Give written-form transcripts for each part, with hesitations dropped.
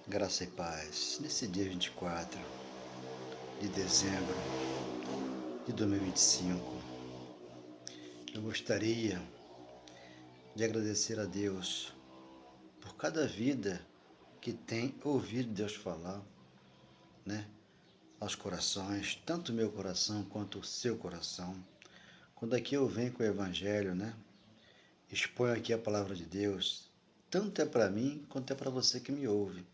Graça e paz. Nesse dia 24 de dezembro de 2025, eu gostaria de agradecer a Deus por cada vida que tem ouvido Deus falar, né? Aos corações, tanto o meu coração quanto o seu coração. Quando aqui eu venho com o Evangelho, né? Exponho aqui a palavra de Deus, tanto é para mim quanto é para você que me ouve.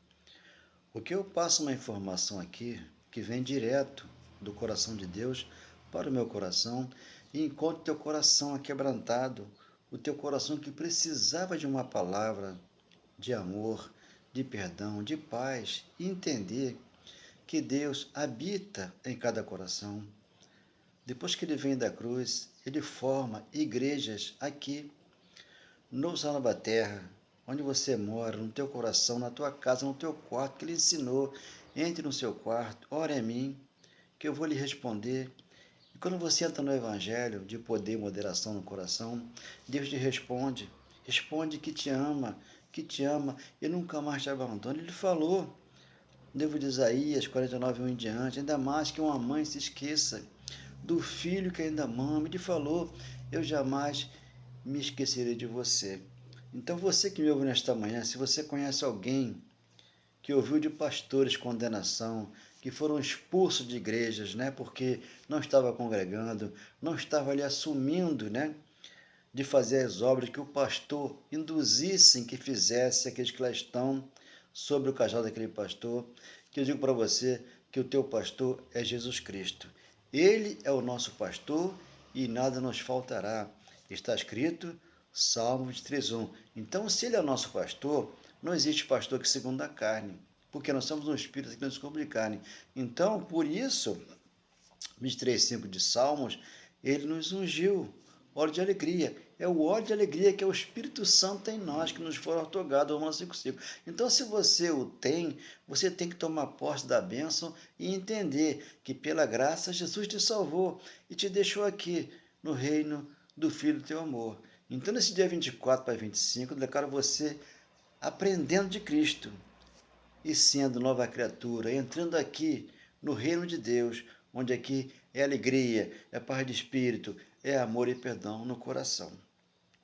O que eu passo uma informação aqui que vem direto do coração de Deus para o meu coração e enquanto teu coração aquebrantado, o teu coração que precisava de uma palavra de amor, de perdão, de paz e entender que Deus habita em cada coração. Depois que ele vem da cruz, ele forma igrejas aqui no céu da terra, onde você mora, no teu coração, na tua casa, no teu quarto, que ele ensinou. Entre no seu quarto, ore a mim, que eu vou lhe responder. E quando você entra no Evangelho de poder e moderação no coração, Deus te responde. Responde que te ama e nunca mais te abandona. Ele falou, no livro de Isaías 49, 1 em diante, ainda mais que uma mãe se esqueça do filho que ainda mama. Ele falou, eu jamais me esquecerei de você. Então você que me ouve nesta manhã, se você conhece alguém que ouviu de pastores condenação, que foram expulsos de igrejas, né, porque não estava congregando, não estava ali assumindo, né, de fazer as obras que o pastor induzissem que fizesse aqueles que lá estão sobre o cajado daquele pastor, que eu digo para você que o teu pastor é Jesus Cristo. Ele é o nosso pastor e nada nos faltará. Está escrito, Salmo 23:1. Então, se ele é o nosso pastor, não existe pastor que segundo a carne, porque nós somos um espírito que não se corpo de carne. Então, por isso, 23:5 de Salmos, ele nos ungiu. Óleo de alegria. É o óleo de alegria que é o Espírito Santo em nós, que nos foi otorgado, Romanos 5:5. Então, se você o tem, você tem que tomar posse da bênção e entender que, pela graça, Jesus te salvou e te deixou aqui, no reino do Filho do teu amor. Então, nesse dia 24 para 25, eu declaro você aprendendo de Cristo e sendo nova criatura, entrando aqui no reino de Deus, onde aqui é alegria, é paz de espírito, é amor e perdão no coração.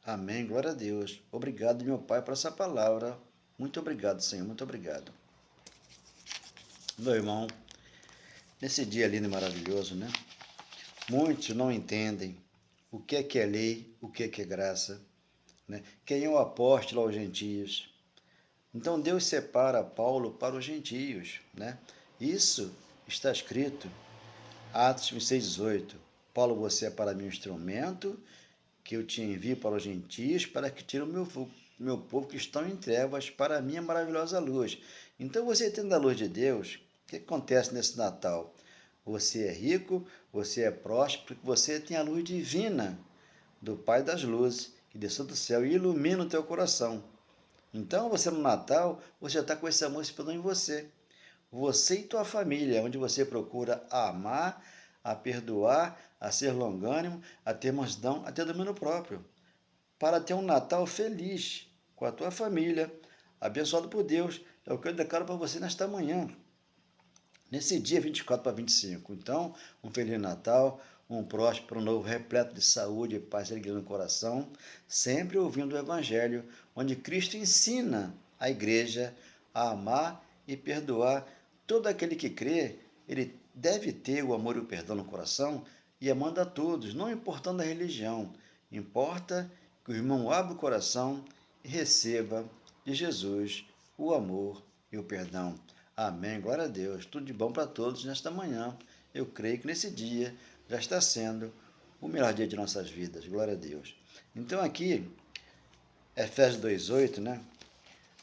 Amém, glória a Deus. Obrigado, meu Pai, por essa palavra. Muito obrigado, Senhor, muito obrigado. Meu irmão, nesse dia lindo e maravilhoso, né? Muitos não entendem o que é lei, o que é graça, né? Quem é o apóstolo aos gentios. Então Deus separa Paulo para os gentios, né? Isso está escrito, Atos 26:18. Paulo, você é para mim um instrumento que eu te envio para os gentios para que tire meu povo que estão em trevas para a minha maravilhosa luz. Então você tendo a luz de Deus, o que acontece nesse Natal? Você é rico, você é próspero, você tem a luz divina do Pai das luzes que desceu do céu e ilumina o teu coração. Então, você no Natal, você já está com esse amor se em você. Você e tua família, onde você procura amar, a perdoar, a ser longânimo, a ter mansidão, a ter domínio próprio. Para ter um Natal feliz com a tua família, abençoado por Deus. É o que eu declaro para você nesta manhã, nesse dia 24 para 25. Então, um Feliz Natal, um próspero novo, repleto de saúde, paz e alegria no coração, sempre ouvindo o Evangelho, onde Cristo ensina a igreja a amar e perdoar todo aquele que crê. Ele deve ter o amor e o perdão no coração e amando a todos, não importando a religião. Importa que o irmão abra o coração e receba de Jesus o amor e o perdão. Amém. Glória a Deus. Tudo de bom para todos nesta manhã. Eu creio que nesse dia já está sendo o melhor dia de nossas vidas. Glória a Deus. Então aqui, Efésios 2:8, né?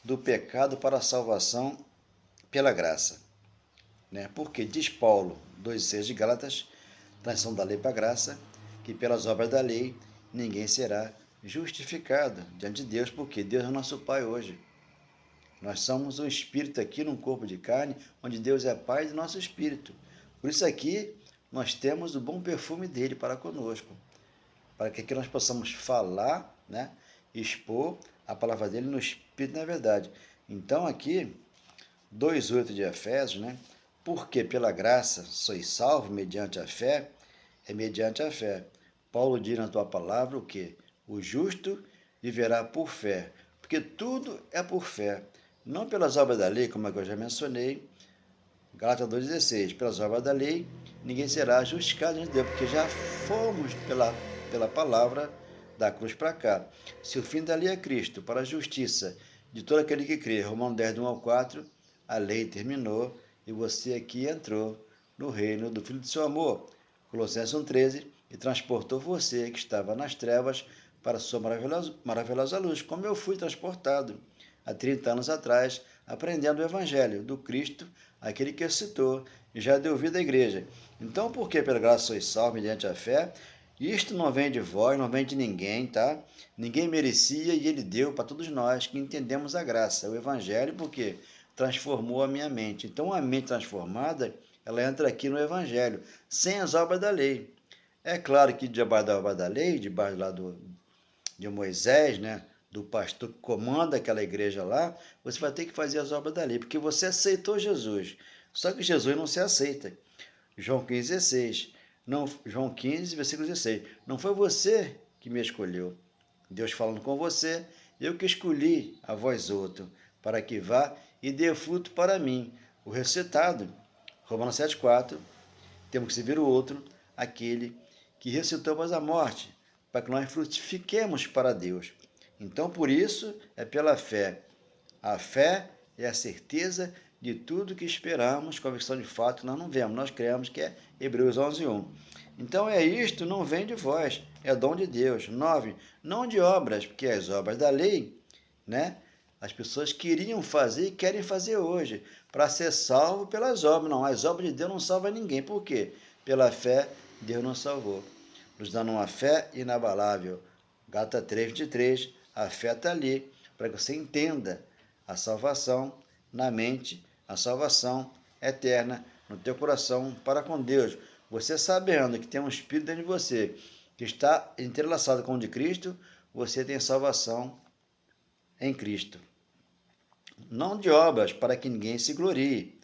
Do pecado para a salvação pela graça. Né? Porque diz Paulo, 2:6 de Gálatas, transição da lei para a graça, que pelas obras da lei ninguém será justificado diante de Deus, porque Deus é o nosso Pai hoje. Nós somos um espírito aqui num corpo de carne, onde Deus é Pai do nosso espírito. Por isso aqui nós temos o bom perfume dele para conosco, para que aqui nós possamos falar, né, expor a palavra dele no espírito e na verdade. Então aqui 2,8 de Efésios, né? Porque pela graça sois salvos mediante a fé, é mediante a fé. Paulo diz na tua palavra o quê? O justo viverá por fé, porque tudo é por fé, não pelas obras da lei, como é que eu já mencionei, Gálatas 2,16, pelas obras da lei, ninguém será justificado de Deus, porque já fomos pela palavra da cruz para cá. Se o fim da lei é Cristo, para a justiça de todo aquele que crê, Romanos 10, 1 ao 4, a lei terminou e você aqui entrou no reino do Filho do seu amor. Colossenses 1,13, e transportou você que estava nas trevas para a sua maravilhosa luz, como eu fui transportado há 30 anos atrás, aprendendo o Evangelho do Cristo, aquele que citou e já deu vida à igreja. Então, porque pela graça sois salvos mediante a fé, isto não vem de vós, não vem de ninguém, tá? Ninguém merecia e ele deu para todos nós que entendemos a graça, o Evangelho, porque transformou a minha mente. Então, a mente transformada, ela entra aqui no Evangelho, sem as obras da lei. É claro que debaixo da obra da lei, debaixo lá de Moisés, né? Do pastor que comanda aquela igreja lá, você vai ter que fazer as obras da lei, porque você aceitou Jesus. Só que Jesus não se aceita. João 15, 16. Não, João 15, versículo 16. Não foi você que me escolheu. Deus falando com você, eu que escolhi a vós outro, para que vá e dê fruto para mim. O ressuscitado. Romanos 7, 4. Temos que servir o outro, aquele que ressuscitou após a morte, para que nós frutifiquemos para Deus. Então, por isso, é pela fé. A fé é a certeza de tudo que esperamos, convicção de fato nós não vemos, nós cremos que é Hebreus 11:1. Então é isto, não vem de vós, é dom de Deus. 9, não de obras, porque as obras da lei, né? As pessoas queriam fazer e querem fazer hoje, para ser salvo pelas obras. Não, as obras de Deus não salvam ninguém. Por quê? Pela fé, Deus nos salvou, nos dando uma fé inabalável. Gálatas 3:23, a fé está ali, para que você entenda a salvação na mente, a salvação eterna no teu coração para com Deus. Você sabendo que tem um Espírito dentro de você que está entrelaçado com o de Cristo, você tem salvação em Cristo. Não de obras para que ninguém se glorie,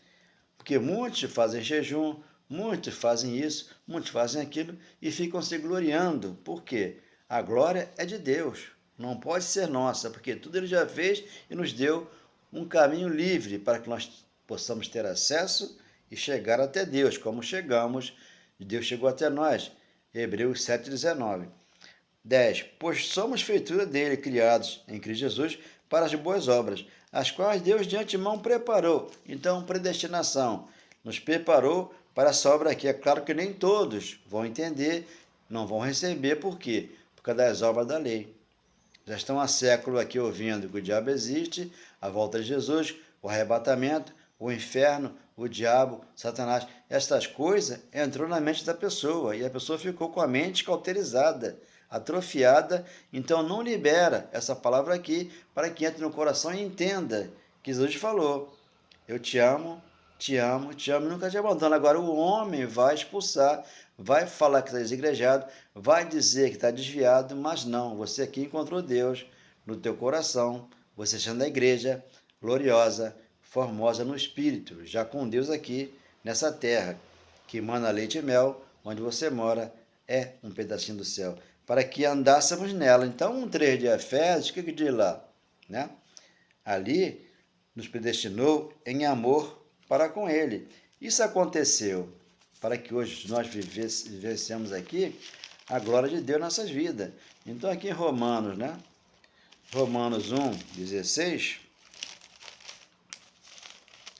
porque muitos fazem jejum, muitos fazem isso, muitos fazem aquilo e ficam se gloriando. Por quê? A glória é de Deus, não pode ser nossa, porque tudo Ele já fez e nos deu um caminho livre para que nós possamos ter acesso e chegar até Deus, como chegamos, Deus chegou até nós. Hebreus 7,19. 10. Pois somos feitura dele, criados em Cristo Jesus, para as boas obras, as quais Deus de antemão preparou. Então, predestinação, nos preparou para essa obra aqui. É claro que nem todos vão entender, não vão receber, por quê? Por causa das obras da lei. Já estão há século aqui ouvindo que o diabo existe, a volta de Jesus, o arrebatamento, o inferno, o diabo, Satanás. Estas coisas entrou na mente da pessoa e a pessoa ficou com a mente cauterizada, atrofiada, então não libera essa palavra aqui para que entre no coração e entenda que Jesus falou: eu te amo, te amo, te amo e nunca te abandono. Agora o homem vai expulsar, vai falar que está desigrejado, vai dizer que está desviado, mas não, você aqui encontrou Deus no teu coração, você sendo da igreja gloriosa, formosa no espírito, já com Deus aqui nessa terra, que mana leite e mel, onde você mora, é um pedacinho do céu, para que andássemos nela. Então, 3 de Efésios, o que diz lá? Né? Ali, nos predestinou em amor para com Ele. Isso aconteceu para que hoje nós vivêssemos aqui a glória de Deus em nossas vidas. Então, aqui em Romanos, né? Romanos 1:16,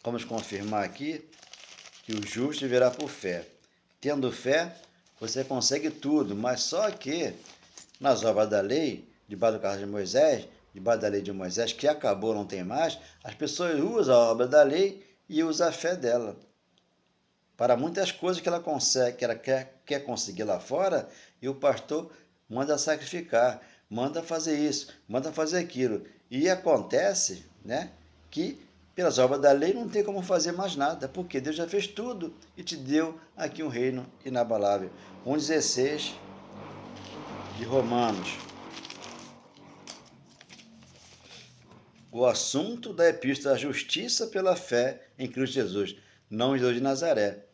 vamos confirmar aqui que o justo viverá por fé. Tendo fé, você consegue tudo, mas só que nas obras da lei, debaixo do carro de Moisés, debaixo da lei de Moisés, que acabou, não tem mais, as pessoas usam a obra da lei e usam a fé dela. Para muitas coisas que ela consegue, que ela quer conseguir lá fora, e o pastor manda sacrificar, manda fazer isso, manda fazer aquilo. E acontece, né, que pelas obras da lei não tem como fazer mais nada, porque Deus já fez tudo e te deu aqui um reino inabalável. 1:16 de Romanos. o assunto da epístola, a justiça pela fé em Cristo Jesus, não Jesus de Nazaré.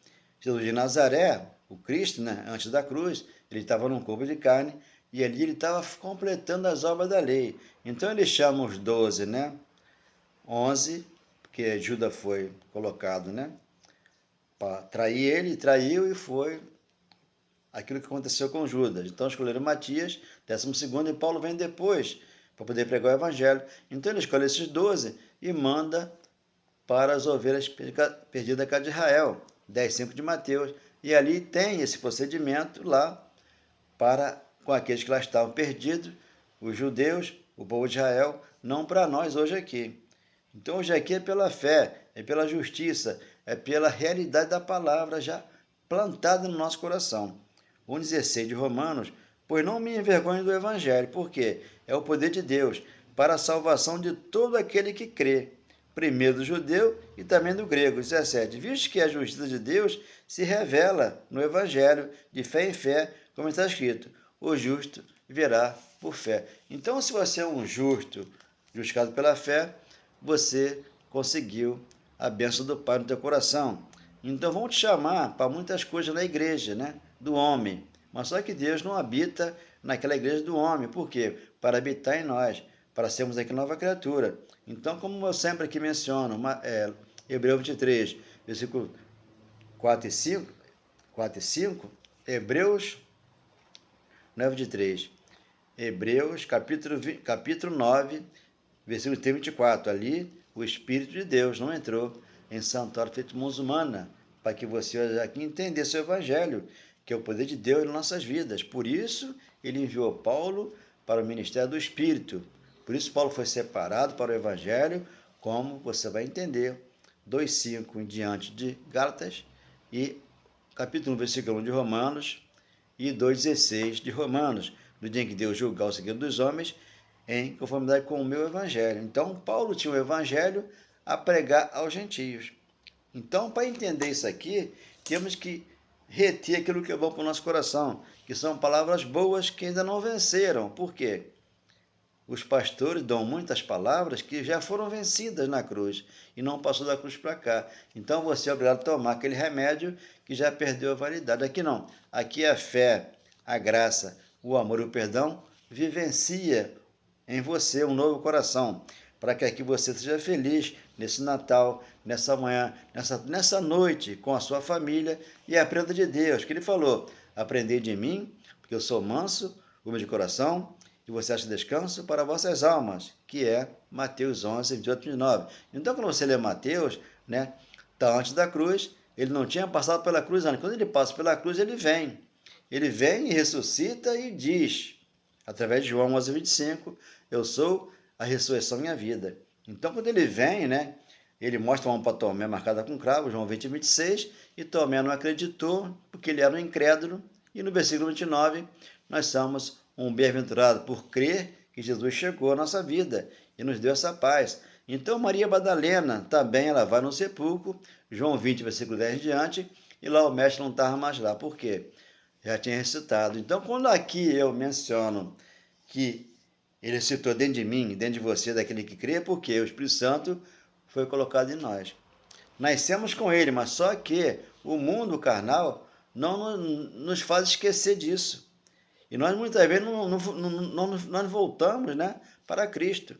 Jesus de Nazaré, o Cristo, né, antes da cruz, ele estava num corpo de carne e ali ele estava completando as obras da lei. Então ele chama os 12, né? 11, porque Judas foi colocado, né? Para trair ele, traiu e foi aquilo que aconteceu com Judas. Então escolheram Matias, 12º, e Paulo vem depois para poder pregar o evangelho. Então ele escolhe esses 12 e manda para as ovelhas perdidas da casa de Israel, 10:5 de Mateus. E ali tem esse procedimento lá para com aqueles que lá estavam perdidos, os judeus, o povo de Israel, não para nós hoje aqui. Então hoje aqui é pela fé, é pela justiça, é pela realidade da palavra já plantada no nosso coração. 1,16 de Romanos, pois não me envergonho do evangelho, porque é o poder de Deus para a salvação de todo aquele que crê, primeiro do judeu e também do grego. 17, visto que a justiça de Deus se revela no evangelho, de fé em fé, como está escrito, o justo viverá por fé. Então, se você é um justo, justificado pela fé, você conseguiu a bênção do Pai no teu coração. Então vão te chamar para muitas coisas na igreja, né? Do homem. Mas só que Deus não habita naquela igreja do homem. Por quê? Para habitar em nós, para sermos aqui nova criatura. Então, como eu sempre aqui menciono, Hebreus 23, versículo 4 e 5, Hebreus, não é 23, Hebreus, capítulo 9, versículo 24, ali o Espírito de Deus não entrou em santuário feito mãos humanas, para que você aqui entendesse o Evangelho, que é o poder de Deus em nossas vidas. Por isso, ele enviou Paulo para o ministério do Espírito. Por isso, Paulo foi separado para o Evangelho, como você vai entender, 2,5 em diante de Gálatas, e capítulo 1, versículo 1 de Romanos, e 2,16 de Romanos, no dia em que Deus julgar o segredo dos homens, em conformidade com o meu evangelho. Então, Paulo tinha um evangelho a pregar aos gentios. Então, para entender isso aqui, temos que reter aquilo que é bom para o nosso coração, que são palavras boas que ainda não venceram. Por quê? Os pastores dão muitas palavras que já foram vencidas na cruz e não passou da cruz para cá. Então, você é obrigado a tomar aquele remédio que já perdeu a validade. Aqui não. Aqui a fé, a graça, o amor e o perdão vivencia em você um novo coração, para que aqui você seja feliz nesse Natal, nessa manhã, nessa noite com a sua família e aprenda de Deus, que ele falou, aprendei de mim, porque eu sou manso, humilde de coração, e você acha descanso para vossas almas, que é Mateus 11, 28, 29. Então, quando você lê Mateus, né, está antes da cruz, ele não tinha passado pela cruz antes. Quando ele passa pela cruz, ele vem. Ele vem e ressuscita e diz, através de João 11, 25, eu sou a ressurreição e a vida. Então, quando ele vem, né, ele mostra a mão para Tomé marcada com cravo, João 20, 26, e Tomé não acreditou, porque ele era um incrédulo. E no versículo 29, nós somos um bem-aventurado por crer que Jesus chegou à nossa vida e nos deu essa paz. Então, Maria Madalena também ela vai no sepulcro, João 20, versículo 10 em diante, e lá o mestre não estava mais lá. Por quê? Já tinha ressuscitado. Então, quando aqui eu menciono que ele citou dentro de mim, dentro de você, daquele que crê, porque o Espírito Santo foi colocado em nós. Nascemos com ele, mas só que o mundo carnal não nos faz esquecer disso. E nós muitas vezes não voltamos, né, para Cristo.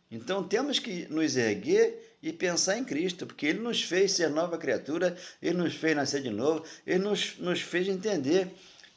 Então temos que nos erguer e pensar em Cristo, porque ele nos fez ser nova criatura, ele nos fez nascer de novo, ele nos fez entender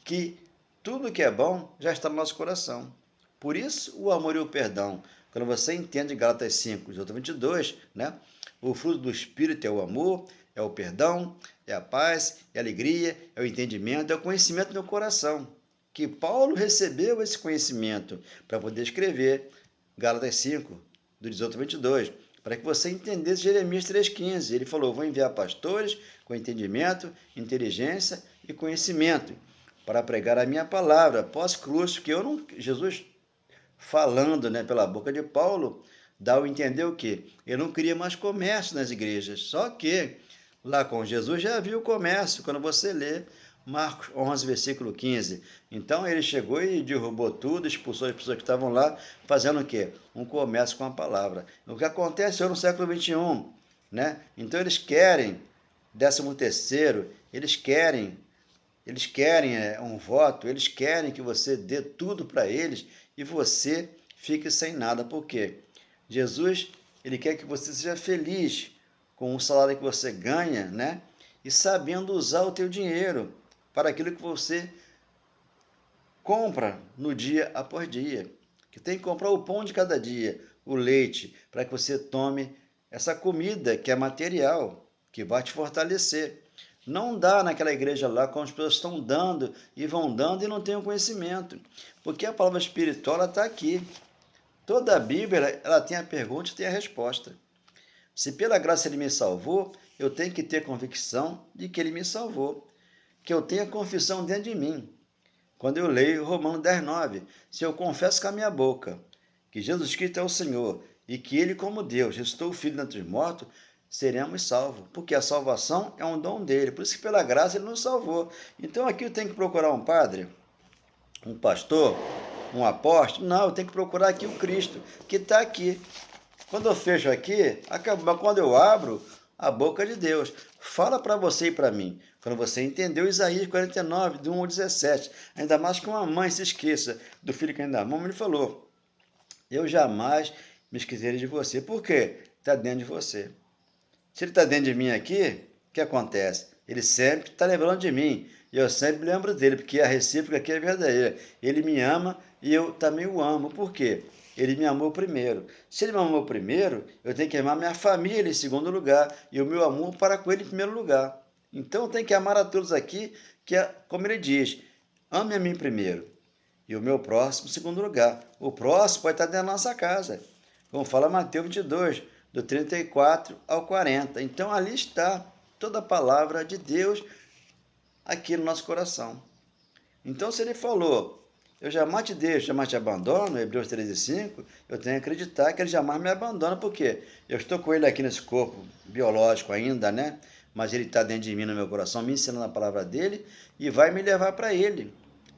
que tudo que é bom já está no nosso coração. Por isso, o amor e o perdão. Quando você entende Gálatas 5, 22, né? O fruto do Espírito é o amor, é o perdão, é a paz, é a alegria, é o entendimento, é o conhecimento do coração. Que Paulo recebeu esse conhecimento para poder escrever Gálatas 5, do 18 ao 22, para que você entendesse Jeremias 3,15. Ele falou, vou enviar pastores com entendimento, inteligência e conhecimento para pregar a minha palavra pós-cruz, que eu não... Jesus falando, né, pela boca de Paulo, dá a entender o quê? Ele não queria mais comércio nas igrejas, só que lá com Jesus já havia o comércio. Quando você lê Marcos 11, versículo 15. Então ele chegou e derrubou tudo, expulsou as pessoas que estavam lá, fazendo o quê? Um comércio com a palavra. O que aconteceu no século 21, né? Então eles querem 13º, eles querem um voto, eles querem que você dê tudo para eles e você fique sem nada. Por quê? Jesus, ele quer que você seja feliz com o salário que você ganha, né? E sabendo usar o teu dinheiro para aquilo que você compra no dia após dia. Que tem que comprar o pão de cada dia, o leite, para que você tome essa comida que é material, que vai te fortalecer. Não dá naquela igreja lá quando as pessoas estão dando e vão dando e não têm o conhecimento. Porque a palavra espiritual está aqui. Toda a Bíblia ela tem a pergunta e tem a resposta. Se pela graça ele me salvou, eu tenho que ter convicção de que ele me salvou. Que eu tenha confissão dentro de mim. Quando eu leio Romanos 10:9, se eu confesso com a minha boca que Jesus Cristo é o Senhor e que ele, como Deus, ressuscitou o Filho dentre os mortos, seremos salvos, porque a salvação é um dom dele, por isso que pela graça ele nos salvou. Então aqui eu tenho que procurar um padre, um pastor, um apóstolo? Não, eu tenho que procurar aqui o Cristo, que está aqui. Quando eu fecho aqui, acaba. Quando eu abro, a boca de Deus fala para você e para mim. Quando você entendeu Isaías 49, do 1 ao 17, ainda mais que uma mãe se esqueça do filho que ainda ama, ele falou: eu jamais me esquecerei de você. Por quê? Está dentro de você. Se ele está dentro de mim aqui, o que acontece? Ele sempre está lembrando de mim. E eu sempre lembro dele, porque a recíproca aqui é verdadeira. Ele me ama e eu também o amo. Por quê? Ele me amou primeiro. Se ele me amou primeiro, eu tenho que amar minha família em segundo lugar. E o meu amor para com ele em primeiro lugar. Então eu tenho que amar a todos aqui, que é como ele diz, ame a mim primeiro. E o meu próximo em segundo lugar. O próximo pode estar dentro da nossa casa. Como fala Mateus 22, do 34 ao 40. Então ali está toda a palavra de Deus aqui no nosso coração. Então se ele falou, eu jamais te deixo, jamais te abandono, Hebreus 13:5, eu tenho que acreditar que ele jamais me abandona, porque eu estou com ele aqui nesse corpo biológico ainda, né? Mas ele está dentro de mim, no meu coração, me ensinando a palavra dele e vai me levar para ele.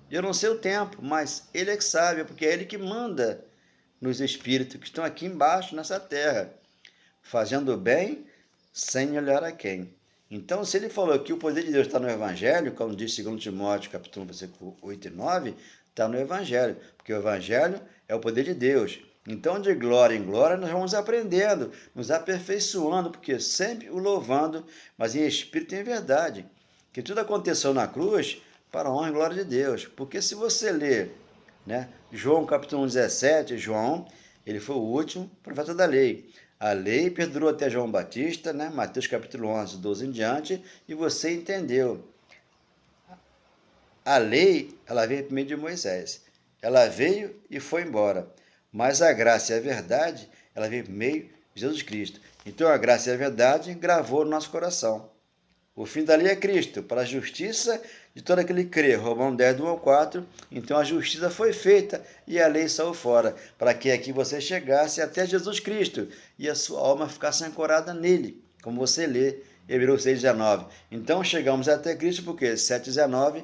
Eu não sei o tempo, mas ele é que sabe, porque é ele que manda nos espíritos que estão aqui embaixo, nessa terra, fazendo o bem sem olhar a quem. Então, se ele falou que o poder de Deus está no Evangelho, como diz 2 Timóteo, capítulo 1, versículo 8 e 9, está no Evangelho, porque o Evangelho é o poder de Deus. Então, de glória em glória, nós vamos aprendendo, nos aperfeiçoando, porque sempre o louvando, mas em espírito e em verdade. Que tudo aconteceu na cruz para a honra e glória de Deus. Porque se você ler, né, João capítulo 17, João, ele foi o último profeta da lei. A lei perdurou até João Batista, né? Mateus capítulo 11, 12 em diante, e você entendeu. A lei, ela veio primeiro de Moisés. Ela veio e foi embora. Mas a graça e a verdade, ela veio por meio de Jesus Cristo. Então a graça e a verdade gravou no nosso coração. O fim da lei é Cristo, para a justiça de todo aquele que crê. Romanos 10, do 1 ao 4. Então a justiça foi feita e a lei saiu fora, para que aqui você chegasse até Jesus Cristo e a sua alma ficasse ancorada nele, como você lê Hebreus 6,19. Então chegamos até Cristo porque 7,19,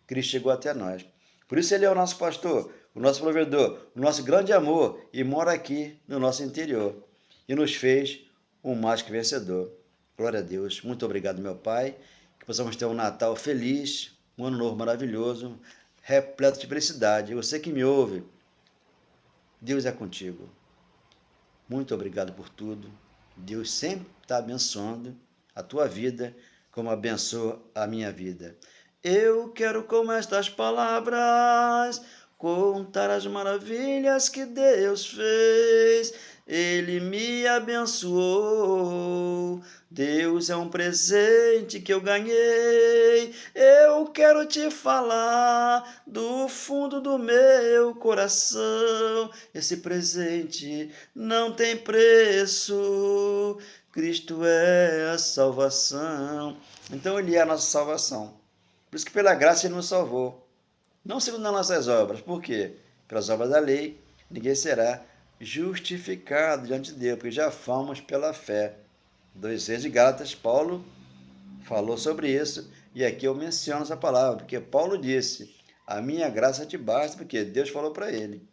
Cristo chegou até nós. Por isso ele é o nosso pastor, o nosso provedor, o nosso grande amor e mora aqui no nosso interior. E nos fez um mais que vencedor. Glória a Deus. Muito obrigado, meu Pai. Que possamos ter um Natal feliz, um ano novo maravilhoso, repleto de felicidade. E você que me ouve, Deus é contigo. Muito obrigado por tudo. Deus sempre está abençoando a tua vida, como abençoa a minha vida. Eu quero com estas palavras contar as maravilhas que Deus fez. Ele me abençoou. Deus é um presente que eu ganhei. Eu quero te falar do fundo do meu coração. Esse presente não tem preço. Cristo é a salvação. Então ele é a nossa salvação. Por isso que pela graça ele nos salvou. Não segundo as nossas obras. Por quê? Pelas obras da lei, ninguém será justificado diante de Deus, porque já fomos pela fé. 2,6 de Gálatas, Paulo falou sobre isso, e aqui eu menciono essa palavra, porque Paulo disse, a minha graça te basta, porque Deus falou para ele.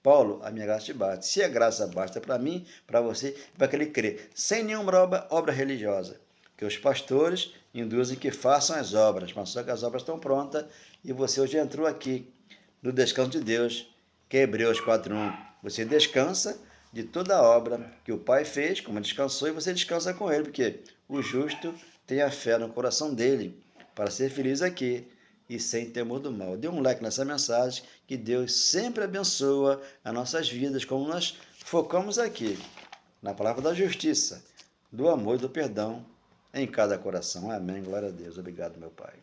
Paulo, a minha graça te basta. Se a graça basta para mim, para você, para aquele crer, sem nenhuma obra religiosa, que os pastores induzem que façam as obras, mas só que as obras estão prontas, e você hoje entrou aqui no descanso de Deus, que é Hebreus 4:1. Você descansa de toda a obra que o Pai fez, como descansou, e você descansa com ele, porque o justo tem a fé no coração dele para ser feliz aqui e sem temor do mal. Dê um like nessa mensagem, que Deus sempre abençoa as nossas vidas, como nós focamos aqui, na palavra da justiça, do amor e do perdão em cada coração. Amém. Glória a Deus. Obrigado, meu Pai.